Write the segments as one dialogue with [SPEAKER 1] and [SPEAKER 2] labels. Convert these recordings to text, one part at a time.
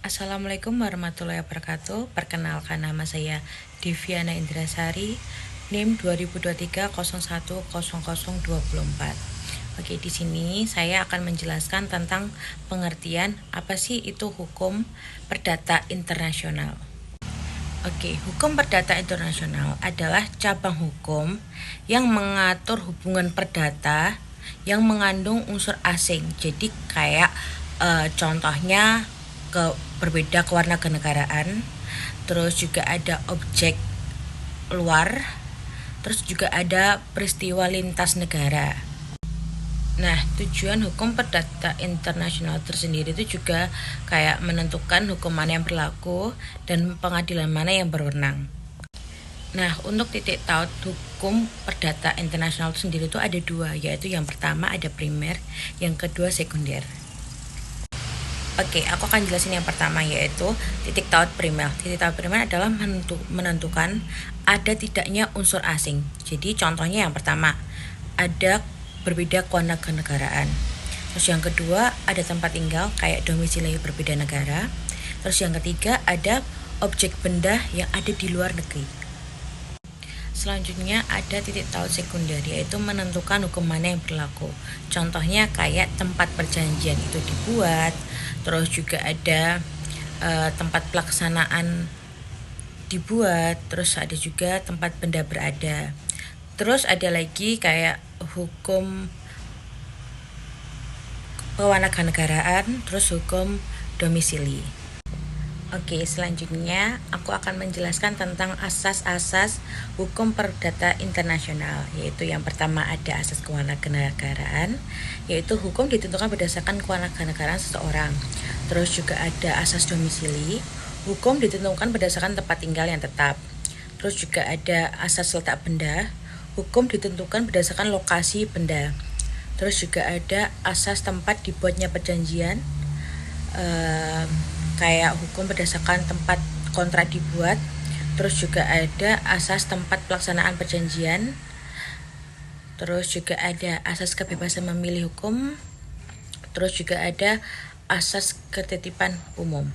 [SPEAKER 1] Assalamualaikum warahmatullahi wabarakatuh. Perkenalkan, nama saya Deviana Indrasari, NIM 2023010024. Oke, di sini saya akan menjelaskan tentang pengertian apa sih itu hukum perdata internasional. Oke, hukum perdata internasional adalah cabang hukum yang mengatur hubungan perdata yang mengandung unsur asing. Jadi kayak contohnya berbeda kewarganegaraan, terus juga ada objek luar, terus juga ada peristiwa lintas negara. Nah, tujuan hukum perdata internasional tersendiri itu juga kayak menentukan hukum mana yang berlaku dan pengadilan mana yang berwenang. Nah, untuk titik taut hukum perdata internasional itu sendiri itu ada dua, yaitu yang pertama ada primer, yang kedua sekunder. Oke, aku akan jelasin yang pertama, yaitu titik taut primer. Titik taut primer adalah menentukan ada tidaknya unsur asing. Jadi contohnya yang pertama, ada berbeda kewarganegaraan. Terus yang kedua, ada tempat tinggal kayak domisili berbeda negara. Terus yang ketiga, ada objek benda yang ada di luar negeri. Selanjutnya ada titik taut sekunder, yaitu menentukan hukum mana yang berlaku. Contohnya kayak tempat perjanjian itu dibuat, terus juga ada tempat pelaksanaan dibuat, terus ada juga tempat benda berada. Terus ada lagi kayak hukum kewarganegaraan, terus hukum domisili. Oke, selanjutnya aku akan menjelaskan tentang asas-asas hukum perdata internasional, yaitu yang pertama ada asas kewarganegaraan, yaitu hukum ditentukan berdasarkan kewarganegaraan seseorang. Terus juga ada asas domisili, hukum ditentukan berdasarkan tempat tinggal yang tetap. Terus juga ada asas letak benda, hukum ditentukan berdasarkan lokasi benda. Terus juga ada asas tempat dibuatnya perjanjian, kayak hukum berdasarkan tempat kontrak dibuat. Terus juga ada asas tempat pelaksanaan perjanjian. Terus juga ada asas kebebasan memilih hukum. Terus juga ada asas ketertiban umum.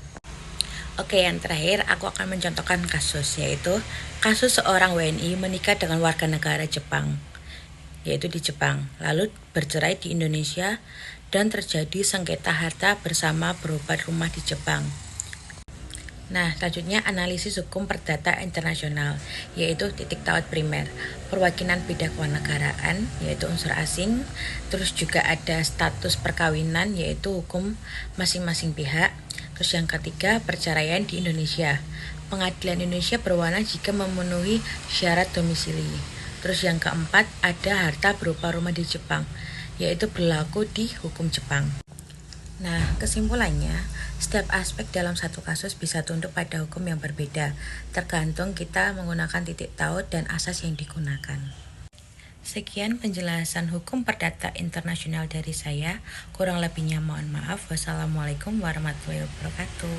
[SPEAKER 1] Oke, yang terakhir aku akan mencontohkan kasus, yaitu kasus seorang WNI menikah dengan warga negara Jepang, yaitu di Jepang, lalu bercerai di Indonesia dan terjadi sengketa harta bersama berobat rumah di Jepang. Nah, selanjutnya analisis hukum perdata internasional, yaitu titik taut primer, perwakilan beda kewarganegaraan, yaitu unsur asing. Terus juga ada status perkawinan, yaitu hukum masing-masing pihak. Terus yang ketiga, perceraian di Indonesia, pengadilan Indonesia berwenang jika memenuhi syarat domisili. Terus yang keempat, ada harta berupa rumah di Jepang, yaitu berlaku di hukum Jepang. Nah, kesimpulannya, setiap aspek dalam satu kasus bisa tunduk pada hukum yang berbeda, tergantung kita menggunakan titik taut dan asas yang digunakan. Sekian penjelasan hukum perdata internasional dari saya, kurang lebihnya mohon maaf. Wassalamualaikum warahmatullahi wabarakatuh.